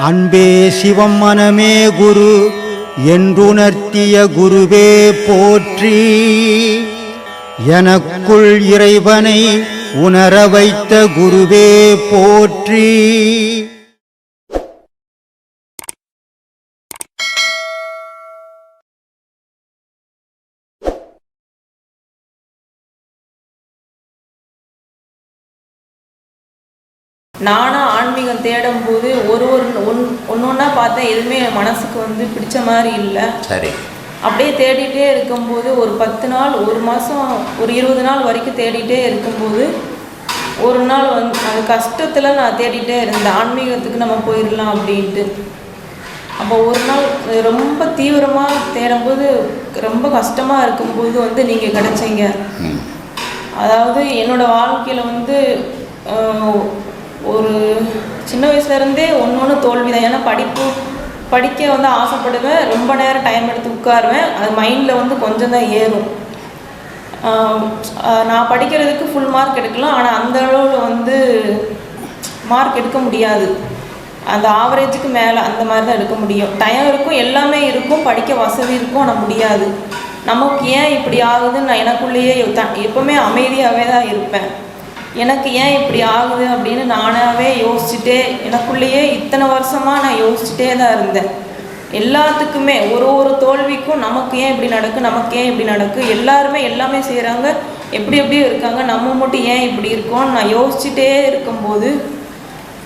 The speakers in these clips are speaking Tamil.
அன்பே சிவம் மனமே குரு என்றுணர்த்திய குருவே போற்றி. எனக்குள் இறைவனை உணர வைத்த குருவே போற்றி. நானும் ஆன்மீகம் தேடும்போது ஒன்றா பார்த்தேன். எதுவுமே மனசுக்கு பிடிச்ச மாதிரி இல்லை. சரி. அப்படியே தேடிட்டே இருக்கும்போது ஒரு 10 நாள், ஒரு மாதம், ஒரு 20 நாள் வரைக்கும் தேடிட்டே இருக்கும்போது ஒரு நாள் அது கஷ்டத்தில் நான் தேடிட்டே இருந்தேன். ஆன்மீகத்துக்கு நம்ம போயிடலாம் அப்படின்ட்டு. அப்போ ஒரு நாள் ரொம்ப தீவிரமாக தேடும்போது, ரொம்ப கஷ்டமாக இருக்கும்போது நீங்கள் கிடைச்சிங்க. அதாவது என்னோடய வாழ்க்கையில் ஒரு சின்ன வயசுலேருந்தே ஒன்று தோல்வி தான். ஏன்னா படிக்க ஆசைப்படுவேன். ரொம்ப நேரம் டைம் எடுத்து உட்காருவேன். அது மைண்டில் கொஞ்சம் தான் ஏறும். நான் படிக்கிறதுக்கு ஃபுல் மார்க் எடுக்கலாம். ஆனால் அந்த அளவில் மார்க் எடுக்க முடியாது. அந்த ஆவரேஜுக்கு மேலே அந்த மாதிரி தான் எடுக்க முடியும். டைம் இருக்கும், எல்லாமே இருக்கும், படிக்க வசதி இருக்கும், ஆனால் முடியாது. நமக்கு ஏன் இப்படி ஆகுதுன்னு நான் எனக்குள்ளேயே எப்போவுமே அமைதியாகவே தான் இருப்பேன். எனக்கு ஏன் இப்படி ஆகுது அப்படின்னு நானாகவே யோசிச்சுட்டே, எனக்குள்ளேயே இத்தனை வருஷமாக நான் யோசிச்சுட்டே தான் இருந்தேன். எல்லாத்துக்குமே ஒரு தோல்விக்கும் நமக்கு ஏன் இப்படி நடக்கு, எல்லாருமே எல்லாமே செய்கிறாங்க, எப்படி இருக்காங்க, நம்ம மட்டும் ஏன் இப்படி இருக்கோம்னு நான் யோசிச்சுட்டே இருக்கும்போது,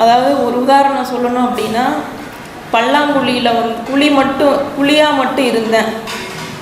அதாவது ஒரு உதாரணம் சொல்லணும் அப்படின்னா, பல்லாங்குழியில் குழியாக மட்டும் இருந்தேன்.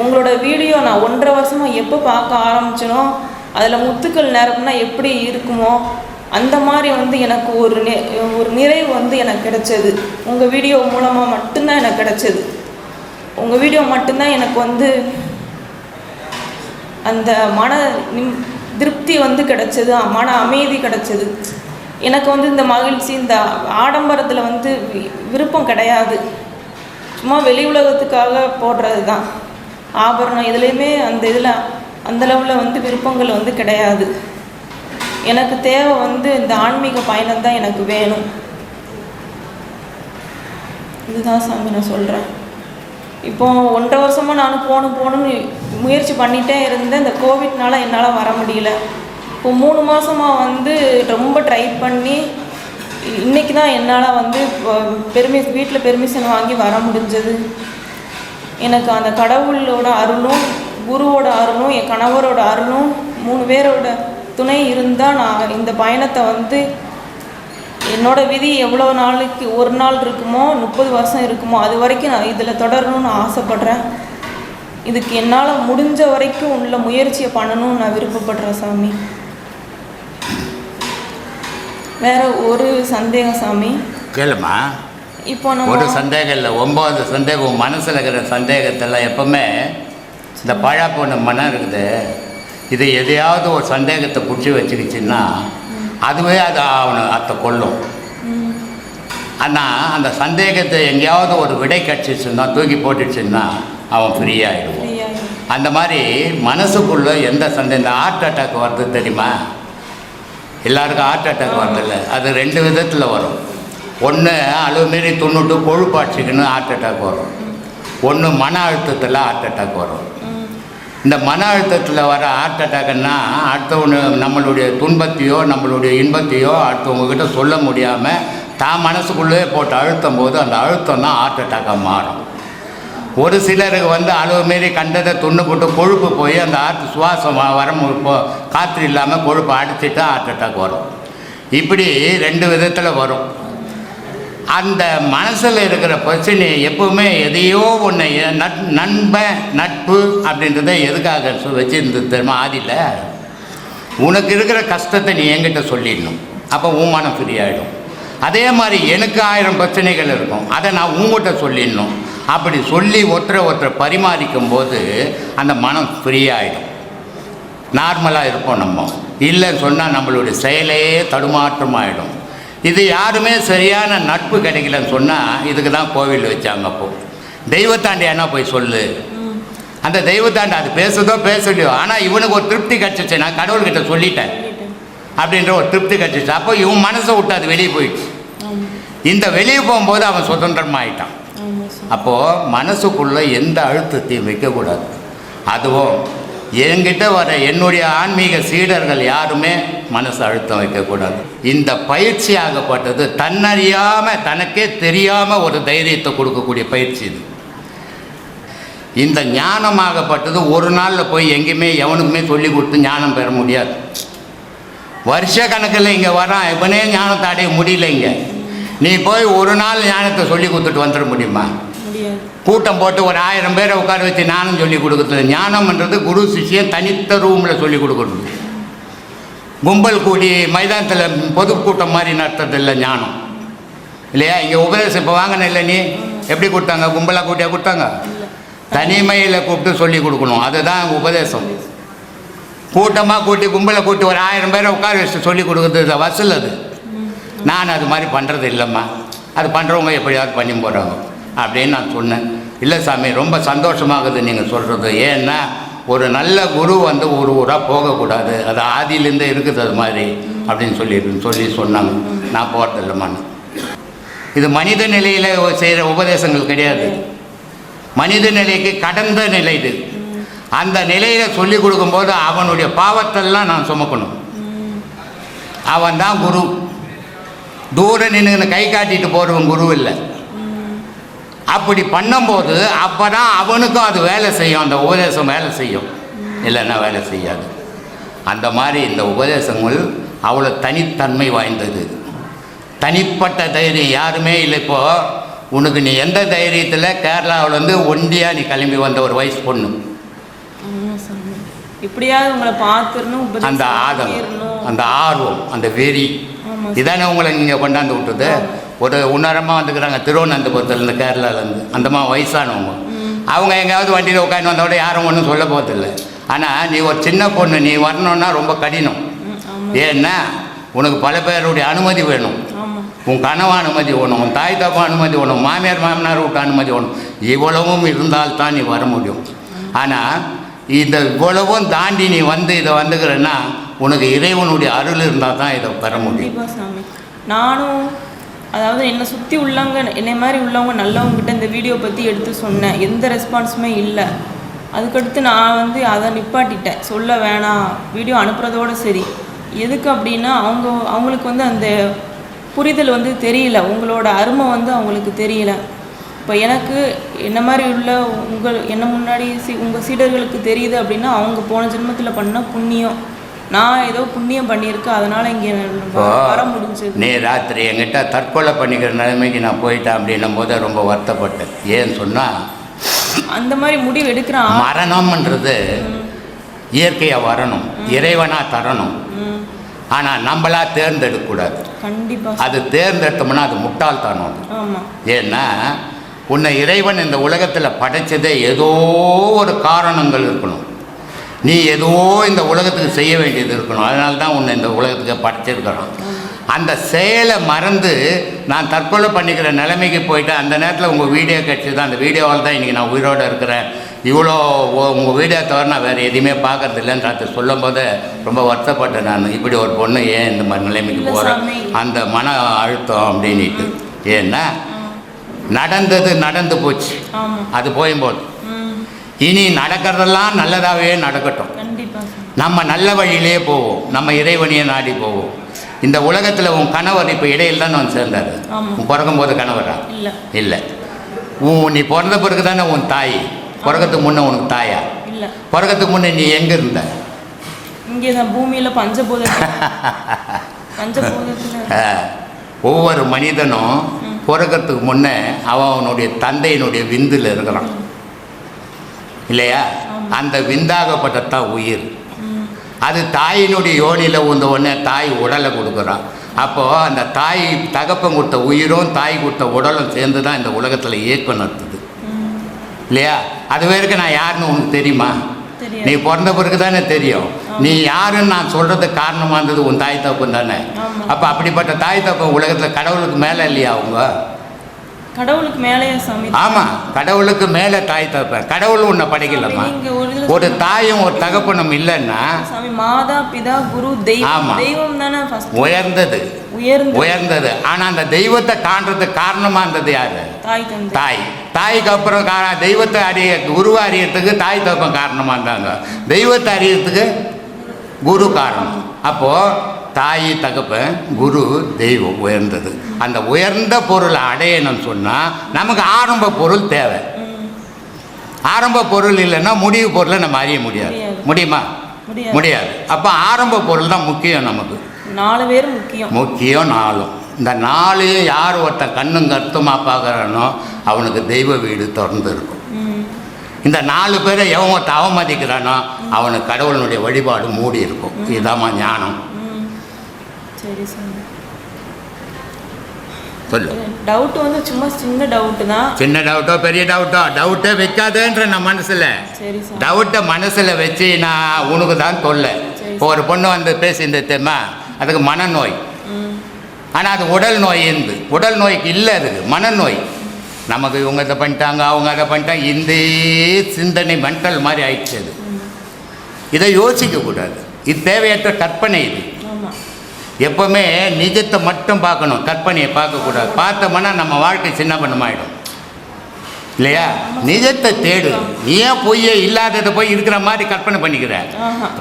உங்களோட வீடியோ நான் 1.5 வருஷமாக எப்போ பார்க்க ஆரம்பிச்சனோ, அதில் முத்துக்கள் நிரப்புனா எப்படி இருக்குமோ அந்த மாதிரி எனக்கு ஒரு நிறைவு எனக்கு கிடைச்சது. உங்கள் வீடியோ மூலமாக மட்டும்தான் எனக்கு கிடைச்சது. உங்கள் வீடியோ மட்டும்தான் எனக்கு அந்த மன திருப்தி கிடைச்சது, மன அமைதி கிடைச்சது. எனக்கு இந்த மகிழ்ச்சி, இந்த ஆடம்பரத்தில் விருப்பம் கிடையாது. சும்மா வெளி உலகத்துக்காக போடுறது தான் ஆபரணம். இதுலேயுமே அந்தளவில் விருப்பங்கள் கிடையாது. எனக்கு தேவை இந்த ஆன்மீக பயணம் தான் எனக்கு வேணும். இதுதான் சாமி நான் சொல்கிறேன். இப்போ 1.5 வருஷமாக நான் போகணும்னு முயற்சி பண்ணிகிட்டே இருந்தேன். இந்த கோவிட்னால என்னால் வர முடியல. இப்போ 3 மாதமாக ரொம்ப ட்ரை பண்ணி இன்றைக்கி தான் என்னால் வீட்டில் பெர்மிஷன் வாங்கி வர முடிஞ்சது. எனக்கு அந்த கடவுளோட அருளும், குருவோட அருளும், என் கணவரோட அருளும், 3 பேரோட துணை இருந்தால் நான் இந்த பயணத்தை என்னோடய விதி எவ்வளோ நாளைக்கு ஒரு நாள் இருக்குமோ, 30 வருஷம் இருக்குமோ, அது வரைக்கும் நான் இதில் தொடரணும்னு ஆசைப்பட்றேன். இதுக்கு என்னால் முடிஞ்ச வரைக்கும் உள்ள முயற்சியை பண்ணணும்னு நான் விருப்பப்படுறேன் சாமி. வேற ஒரு சந்தேகம் சாமி. கேளுமா. இப்போ ஒரு சந்தேகம் இல்லை, 9 சந்தேகம். மனசில் இருக்கிற சந்தேகத்தெல்லாம் எப்பவுமே இந்த பழாப்பொண்ணு மனம் இருக்குது, இது எதையாவது ஒரு சந்தேகத்தை பிடிச்சி வச்சுக்கிச்சின்னா அதுவே அது அதை கொள்ளும். ஆனால் அந்த சந்தேகத்தை எங்கேயாவது ஒரு விடை கட்சிச்சுன்னா, தூக்கி போட்டுச்சுன்னா அவன் ஃப்ரீயாகிடுவான். அந்த மாதிரி மனசுக்குள்ளே எந்த சந்தேகம், இந்த ஹார்ட் அட்டாக் வருது தெரியுமா? எல்லாருக்கும் ஹார்ட் அட்டாக் வருதில்ல, அது 2 விதத்தில் வரும். ஒன்று அளவு மீறி துண்ணுட்டு கொழுப்பாட்சிக்குன்னு ஹார்ட் அட்டாக் வரும். ஒன்று மன அழுத்தத்தில் ஹார்ட் அட்டாக் வரும். இந்த மன அழுத்தத்தில் வர ஹார்ட் அட்டாக்குன்னா அடுத்தவனு நம்மளுடைய துன்பத்தையோ நம்மளுடைய இன்பத்தையோ அடுத்தவங்கக்கிட்ட சொல்ல முடியாமல் தான் மனசுக்குள்ளே போட்டு அழுத்தும் போது அந்த அழுத்தம் தான் ஹார்ட் அட்டாக்காக மாறும். ஒரு சிலருக்கு அளவு மாரி கண்டதை துண்ணு போட்டு கொழுப்பு போய் அந்த சுவாசம் காற்று இல்லாமல் கொழுப்பு அடிச்சுட்டு ஹார்ட் அட்டாக் வரும். இப்படி 2 விதத்தில் வரும். அந்த மனசில் இருக்கிற பிரச்சனை எப்பவுமே எதையோ ஒன்று நட்பு அப்படின்றத எதுக்காக வச்சுருந்தது தெரியுமா? ஆதியில் உனக்கு இருக்கிற கஷ்டத்தை நீ என்கிட்ட சொல்லிடணும், அப்போ உன் மனம் ஃப்ரீ ஆகிடும். அதே மாதிரி எனக்கு 1000 பிரச்சனைகள் இருக்கும், அதை நான் உங்கள்கிட்ட சொல்லிடணும். அப்படி சொல்லி ஒருத்தரை பரிமாறிக்கும் போது அந்த மனம் ஃப்ரீ ஆகிடும். நார்மலாக இருப்போம். நம்ம இல்லைன்னு சொன்னால் நம்மளுடைய செயலே தடுமாற்றமாகிடும். இது யாருமே சரியான நட்பு கிடைக்கலன்னு சொன்னால் இதுக்கு தான் கோவில் வச்சாங்க. அப்போது தெய்வத்தாண்டி என்ன போய் சொல்லு, அந்த தெய்வத்தாண்டி அது பேசலையோ ஆனால் இவனுக்கு ஒரு திருப்தி கிடச்சிச்சு, நான் கடவுள்கிட்ட சொல்லிட்டேன் அப்படின்ற ஒரு திருப்தி கிடச்சிச்சு. அப்போ இவன் மனசை விட்டு அது வெளியே போயிடுச்சு. இந்த வெளியே போகும்போது அவன் சுதந்திரமாயிட்டான். அப்போது மனசுக்குள்ளே எந்த அழுத்தத்தையும் வைக்கக்கூடாது. அதுவும் என்கிட்ட வர என்னுடைய ஆன்மீக சீடர்கள் யாருமே மனசு அழுத்தம் வைக்கக்கூடாது. இந்த பயிற்சி ஆகப்பட்டது தன்னறியாமல் தனக்கே தெரியாமல் ஒரு தைரியத்தை கொடுக்கக்கூடிய பயிற்சி இது. இந்த ஞானமாகப்பட்டது ஒரு நாளில் போய் எங்கேயுமே எவனுக்குமே சொல்லி கொடுத்து ஞானம் பெற முடியாது. வருஷ கணக்கில் இங்கே வரான், இவனே ஞானத்தை அடைய முடியல. இங்கே நீ போய் ஒரு நாள் ஞானத்தை சொல்லி கொடுத்துட்டு வந்துட முடியுமா? கூட்டம் போட்டு ஒரு 1000 பேரை உட்கார வச்சு ஞானம் சொல்லி கொடுக்குறது. ஞானம்ன்றது குரு சிஷ்யன் தனித்த ரூமில் சொல்லி கொடுக்குறது. கும்பல் கூடி மைதானத்தில் பொதுக்கூட்டம் மாதிரி நடத்துறது இல்லை ஞானம், இல்லையா? இங்கே உபதேசம் இப்போ வாங்கின இல்லை, நீ எப்படி கொடுத்தாங்க? கும்பலாக கூட்டியாக கொடுத்தாங்க? தனிமையில் கூப்பிட்டு சொல்லி கொடுக்கணும், அதுதான் உபதேசம். கூட்டமாக கூட்டி கும்பலை கூட்டி ஒரு 1000 பேரை உட்கார வச்சு சொல்லி கொடுக்குறது வசூல். அது நான் அது மாதிரி பண்ணுறது இல்லைம்மா, அது பண்ணுறவங்க எப்படியாவது பண்ணி போகிறாங்க அப்படின்னு நான் சொன்னேன். இல்லை சாமி, ரொம்ப சந்தோஷமாகுது நீங்கள் சொல்கிறது. ஏன்னா ஒரு நல்ல குரு வந்து ஒரு ஊராக போகக்கூடாது, அது ஆதியிலேருந்தே இருக்குது அது மாதிரி அப்படின்னு சொல்லி சொன்னாங்க. நான் போகிறதில்லம்மான்னு. இது மனித நிலையில் செய்கிற உபதேசங்கள் கிடையாது, மனித நிலைக்கு கடந்த நிலை இது. அந்த நிலையில் சொல்லி கொடுக்கும்போது அவனுடைய பாவத்தெல்லாம் நான் சுமக்கணும். அவன் தான் குரு. தூர நின்று கை காட்டிட்டு போகிறவன் குரு இல்லை. அப்படி பண்ணும்போது அப்போ தான் அவனுக்கும் அது வேலை செய்யும், அந்த உபதேசம் வேலை செய்யும், இல்லைன்னா வேலை செய்யாது. அந்த மாதிரி இந்த உபதேசங்கள் அவ்வளோ தனித்தன்மை வாய்ந்தது. தனிப்பட்ட தைரியம் யாருமே இல்லை. இப்போது உனக்கு நீ எந்த தைரியத்தில் கேரளாவிலேருந்து ஒண்டியாக நீ கிளம்பி வந்த ஒரு வயசு பொண்ணு, இப்படியாவது உங்களை பார்த்துடணும், அந்த அந்த ஆர்வம், அந்த வெறி இதானே உங்களை நீங்கள் கொண்டாந்து விட்டுது. ஒரு உணரமாக வந்துக்கிறாங்க திருவனந்தபுரத்துலேருந்து, கேரளாலேருந்து. அந்தமா வயசானவங்க அவங்க எங்கேயாவது வண்டியில் உட்காந்து வந்தோட யாரும் ஒன்றும் சொல்ல போகிறதில்ல. ஆனால் நீ ஒரு சின்ன பொண்ணு, நீ வரணுன்னா ரொம்ப கடினம். ஏன்னா உனக்கு பல பேருடைய அனுமதி வேணும், உன் கனவு அனுமதி வேணும், உன் தாய் தப்பா அனுமதி வேணும், மாமியார் மாமனார் விட்டு அனுமதி வேணும். இவ்வளவும் இருந்தால்தான் நீ வர முடியும். ஆனால் இந்த இவ்வளவும் தாண்டி நீ வந்து இதை வந்துக்கிறன்னா உனக்கு இறைவனுடைய அருள் இருந்தால் தான் இதை பெற முடியும். நானும் அதாவது என்னை சுற்றி உள்ளவங்க, என்னை மாதிரி உள்ளவங்க நல்லவங்ககிட்ட இந்த வீடியோ பற்றி எடுத்து சொன்னேன், எந்த ரெஸ்பான்ஸுமே இல்லை. அதுக்கடுத்து நான் வந்து அதை நிப்பாட்டிட்டேன், சொல்ல வேணாம், வீடியோ அனுப்புகிறதோடு சரி. எதுக்கு அப்படின்னா அவங்களுக்கு வந்து அந்த புரிதல் வந்து தெரியல, உங்களோட அருமை வந்து அவங்களுக்கு தெரியல. இப்போ எனக்கு என்ன மாதிரி உள்ள என்ன முன்னாடி உங்கள் சீடர்களுக்கு தெரியுது அப்படின்னா அவங்க போன ஜென்மத்தில் பண்ண புண்ணியம், நான் ஏதோ புண்ணியம் பண்ணியிருக்கேன், அதனால் இங்கே வர முடிஞ்சது. நீ ராத்திரி என்கிட்ட தற்கொலை பண்ணிக்கிற நிலைமைக்கு நான் போயிட்டேன் அப்படின்னும் போது ரொம்ப வருத்தப்பட்டேன். ஏன்னு சொன்னால் அந்த மாதிரி முடிவு எடுக்கிறான். மரணம்ன்றது இயற்கையாக வரணும், இறைவனாக தரணும். ஆனால் நம்மளா தேர்ந்தெடுக்கக்கூடாது. கண்டிப்பாக அது தேர்ந்தெடுத்தோம்னா அது முட்டாள்தானம். ஆமாம். ஏன்னா உன்னை இறைவன் இந்த உலகத்தில் படைச்சதே ஏதோ ஒரு காரணங்கள் இருக்கணும், நீ ஏதோ இந்த உலகத்துக்கு செய்ய வேண்டியது இருக்கணும். அதனால தான் உன்னை இந்த உலகத்துக்கு படைச்சிருக்கிறோம். அந்த செயலை மறந்து நான் தற்கொலை பண்ணிக்கிற நிலைமைக்கு போயிட்டு அந்த நேரத்தில் உங்கள் வீடியோ கிடச்சி தான், அந்த வீடியோவால் தான் இன்றைக்கி நான் உயிரோடு இருக்கிறேன், இவ்வளோ உங்கள் வீடியோ தவிர நான் வேறு எதுவுமே பார்க்கறது இல்லைன்னு சொல்லும் போது ரொம்ப வருத்தப்பட்டேன். நான் இப்படி ஒரு பொண்ணு ஏன் இந்த மாதிரி நிலைமைக்கு போகிறேன், அந்த மன அழுத்தம் அப்படின்ட்டு. ஏன்னா நடந்தது நடந்து போச்சு, அது போயும்போது இனி நடக்கிறதெல்லாம் நல்லதாகவே நடக்கட்டும். நம்ம நல்ல வழியிலே போவோம், நம்ம இறைவனையே நாடி போவோம். இந்த உலகத்தில் உன் கணவர் இப்போ இடையில் தான் வந்து சேர்ந்தார். உன் பிறக்கும் போது கணவரா? இல்லை. நீ பிறந்த பிறகு தானே உன் தாய். பிறக்கிறதுக்கு முன்னே உனக்கு தாயா? இல்லை. பிறக்கிறதுக்கு முன்னே நீ எங்கே இருந்த? இங்கே தான் பூமியில் பஞ்சபூதத்தில். ஒவ்வொரு மனிதனும் பிறக்கிறதுக்கு முன்னே அவனுடைய தந்தையினுடைய விந்தில் இருக்கிறான், இல்லையா? அந்த விந்தாகப்பட்டதான் உயிர். அது தாயினுடைய யோனியில் உந்த உடனே தாய் உடலை கொடுக்குறான். அப்போது அந்த தாய் தகப்பம் கொடுத்த உயிரும் தாய் கொடுத்த உடலும் சேர்ந்து தான் இந்த உலகத்தில் இயக்கம் நடத்துது, இல்லையா? அது வரைக்கும் நான் யாருன்னு உனக்கு தெரியுமா? நீ பிறந்த பிறகு தானே தெரியும். நீ யாருன்னு நான் சொல்கிறதுக்கு காரணமாக இருந்தது உன் தாய் தப்பம் தானே. அப்போ அப்படிப்பட்ட தாய் தப்பம் உலகத்தில் கடவுளுக்கு மேலே இல்லையா அவங்க? கடவுளுக்கு மேலேயா சாமி? ஆமாம், கடவுளுக்கு மேலே தாய் தகப்பன். கடவுள் உன்னை படைக்கலம்மா. நீங்க ஒரு ஒரு தாயும் ஒரு தகப்பனும் இல்லைன்னா சாமி மாதா பிதா குரு தெய்வம். ஆமா. தெய்வம் தானே ஃபர்ஸ்ட் உயர்ந்தது. ஆனால் அந்த தெய்வத்தை காண்றதுக்கு காரணமாக இருந்தது யாரு? தாய் தந்தை. தாய்க்கு அப்புறம் தெய்வத்தை குருவை அறியறதுக்கு தாய் தகப்பன் காரணமாக இருந்தாங்க. தெய்வத்தை அறியறதுக்கு குரு காரணம். அப்போது தாய் தகப்பன், குரு, தெய்வம் உயர்ந்தது. அந்த உயர்ந்த பொருளை அடையணும்னு சொன்னால் நமக்கு ஆரம்ப பொருள் தேவை. ஆரம்ப பொருள் இல்லைன்னா முடிவு பொருளை நம்ம அறிய முடியாது. முடியுமா? முடியாது. அப்போ ஆரம்ப பொருள் தான் முக்கியம். நமக்கு 4 பேர் முக்கியம். 4. இந்த 4 யார் ஒருத்தன் கண்ணும் கருத்துமாக பார்க்குறானோ அவனுக்கு தெய்வ வீடு திறந்து இருக்கும். இந்த 4 பேரை எவன் ஒருத்த அவமதிக்கிறானோ அவனுக்கு கடவுளுடைய வழிபாடு மூடி இருக்கும். இதுதாம்மா ஞானம். சரி சாமி. சொல்லு. டவுட் வந்து சும்மா சின்ன டவுட்டு தான். சின்ன டவுட்டோ பெரிய டவுட்டோ டவுட்டே வைக்காதேன்ற நான் மனசில். சரி சார். டவுட்டை மனசில் வச்சு நான் உனக்கு தான் தொல்லை. இப்போ ஒரு பொண்ணு வந்து பேசியிருந்த தெரியுமா, அதுக்கு மனநோய். ஆனால் அது உடல் நோய் இருந்து, உடல் நோய்க்கு இல்லை, அதுக்கு மனநோய். நமக்கு இவங்க இதை பண்ணிட்டாங்க, அவங்க அதை பண்ணிட்டாங்க, இந்த சிந்தனை மென்டல் மாதிரி ஆயிடுச்சு. அது இதை யோசிக்கக்கூடாது. இது தேவையற்ற கற்பனை. இது எப்போவுமே நிஜத்தை மட்டும் பார்க்கணும், கற்பனையை பார்க்கக்கூடாது. பார்த்தோம்னா நம்ம வாழ்க்கை சின்ன பண்ணமாயிடும் இல்லையா? நிஜத்தை தேடு. நீ ஏன் பொய்யே இல்லாததை போய் இருக்கிற மாதிரி கற்பனை பண்ணிக்கிற?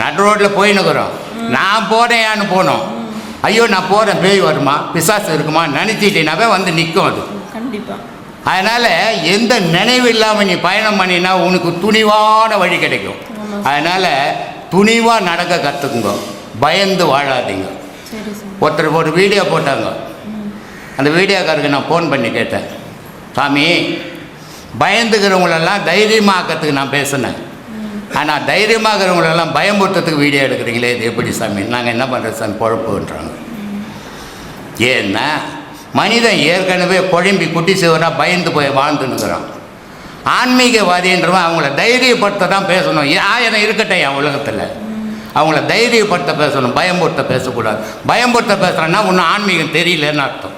நடு ரோட்டில் போயின்னுக்குறோம், நான் போகிறேன்னு போனோம், ஐயோ நான் போகிறேன், பேய் வருமா பிசாசு இருக்குமா நினச்சிட்டேனாவே வந்து நிற்கும் அது. கண்டிப்பாக. அதனால் எந்த நினைவு இல்லாமல் நீ பயணம் பண்ணினா உனக்கு துணிவான வழி கிடைக்கும். அதனால் துணிவாக நடக்க கற்றுக்குங்க, பயந்து வாழாதீங்க. ஒருத்தர் ஒரு வீடியோ போட்டாங்க. அந்த வீடியோக்காருக்கு நான் ஃபோன் பண்ணி கேட்டேன், சாமி பயந்துக்கிறவங்களெல்லாம் தைரியமாக்கிறதுக்கு நான் பேசினேன், ஆனால் தைரியமாகிறவங்களெல்லாம் பயமுறுத்துறதுக்கு வீடியோ எடுக்கிறீங்களே, இது எப்படி சாமி? நாங்கள் என்ன பண்ணுறது சாமி, பொழப்புன்றாங்க. ஏன்னா மனிதன் ஏற்கனவே குழம்பி குட்டி சிவராக பயந்து போய் வாழ்ந்துன்னுக்குறான். ஆன்மீகவாதின்றவன் அவங்கள தைரியப்படுத்த தான் பேசணும். ஆயிரம் இருக்கட்டும் என் உலகத்தில், அவங்கள தைரியப்படுத்த பேசணும், பயம்படுத்த பேசக்கூடாது. பயம்படுத்த பேசுகிறேன்னா ஒன்றும் ஆன்மீகம் தெரியலன்னு அர்த்தம்.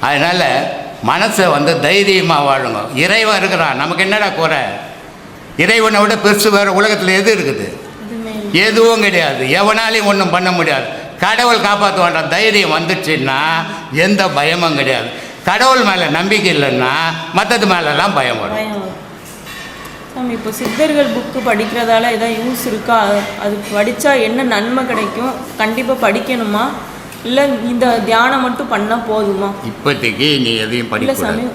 அதனால் மனசை வந்து தைரியமாக வாழுங்க. இறைவன் இருக்கிறான், நமக்கு என்னடா குறை? இறைவனை விட பெருசு வேறு உலகத்தில் எது இருக்குது? எதுவும் கிடையாது. எவனாலையும் ஒன்றும் பண்ண முடியாது. கடவுள் காப்பாற்றுவான்ற தைரியம் வந்துடுச்சுன்னா எந்த பயமும் கிடையாது. கடவுள் மேலே நம்பிக்கை இல்லைன்னா மற்றது மேலெல்லாம் பயம் வரும். இப்போ சித்தர்கள் புக்கு படிக்கிறதால ஏதாவது யூஸ் இருக்கா? அது படித்தா என்ன நன்மை கிடைக்கும்? கண்டிப்பாக படிக்கணுமா, இல்லை இந்த தியானம் மட்டும் பண்ணால் போதுமா? இப்போதைக்கு நீ எதையும் படிக்கக்கூடாது.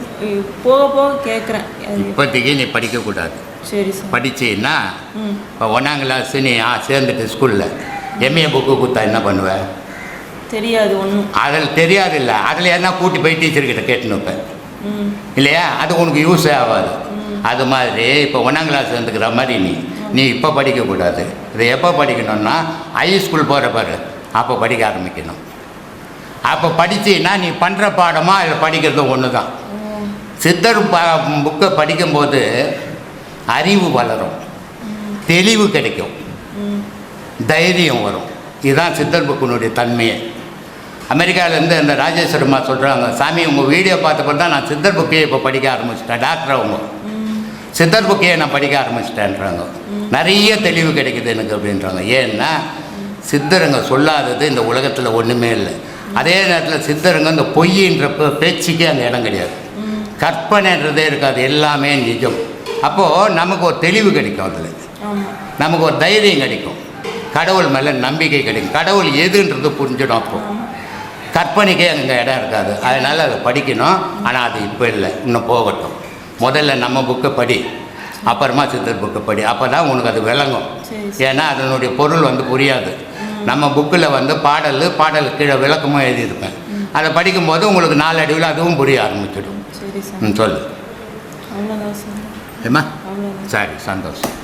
போக போக கேட்குறேன். இப்போதைக்கு நீ படிக்கக்கூடாது. சரி சார். படிச்சீன்னா இப்போ 1ஆம் கிளாஸ் நீ சேர்ந்துட்டு ஸ்கூலில் எம்ஏ புக்கு கொடுத்தா என்ன பண்ணுவேன்? தெரியாது ஒன்றும். அதில் தெரியாது இல்லை, அதில் என்ன கூட்டி போய் டீச்சர்கிட்ட கேட்டுன்னு வைப்பேன் இல்லையா? அது உனக்கு யூஸே ஆகாது. அது மாதிரி இப்போ 1ஆம் கிளாஸ் வந்துக்கிற மாதிரி நீ இப்போ படிக்கக்கூடாது. இதை எப்போ படிக்கணும்னா ஹை ஸ்கூல் போகிற பாரு, அப்போ படிக்க ஆரம்பிக்கணும். அப்போ படித்தீங்கன்னா நீ பண்ணுற பாடமாக அதில் படிக்கிறது ஒன்று தான். சித்தர் புக்கை படிக்கும்போது அறிவு வளரும், தெளிவு கிடைக்கும், தைரியம் வரும். இதுதான் சித்தர் புக்கினுடைய தன்மையை. அமெரிக்காவிலேருந்து அந்த ராஜேஸ்வரம்மா சொல்கிறாங்க, சாமி உங்கள் வீடியோ பார்த்தப்போ தான் நான் சித்தர் புக்கையை இப்போ படிக்க ஆரம்பிச்சிட்டேன். டாக்டர் அவங்க சித்தர் புக்கையை நான் படிக்க ஆரம்பிச்சிட்டேன்றாங்க. நிறைய தெளிவு கிடைக்குது எனக்கு அப்படின்றாங்க. ஏன்னா சித்தருங்க சொல்லாதது இந்த உலகத்தில் ஒன்றுமே இல்லை. அதே நேரத்தில் சித்தருங்க இந்த பொய்யின்ற பேச்சுக்கே அந்த இடம் கிடையாது. கற்பனைன்றதே இருக்காது, எல்லாமே நிஜம். அப்போது நமக்கு ஒரு தெளிவு கிடைக்கும், அதில் நமக்கு ஒரு தைரியம் கிடைக்கும், கடவுள் மேலே நம்பிக்கை கிடைக்கும், கடவுள் எதுன்றது புரிஞ்சிடும். அப்போது கற்பனைக்கே அங்கே இடம் இருக்காது. அதனால் அதை படிக்கணும். ஆனால் அது இப்போ இல்லை, இன்னும் போகட்டும். முதல்ல நம்ம புக்கை படி, அப்புறமா சித்தர் புக்கை படி. அப்போ தான் உனக்கு அது விளங்கும். ஏன்னா அதனுடைய பொருள் வந்து புரியாது. நம்ம புக்கில் வந்து பாடல் கீழே விளக்கமும் எழுதியிருப்பேன். அதை படிக்கும்போது உங்களுக்கு 4 அடிவில் அதுவும் புரிய ஆரம்பிச்சிடும். சொல்லு. ஏம்மா? சரி, சந்தோஷம்.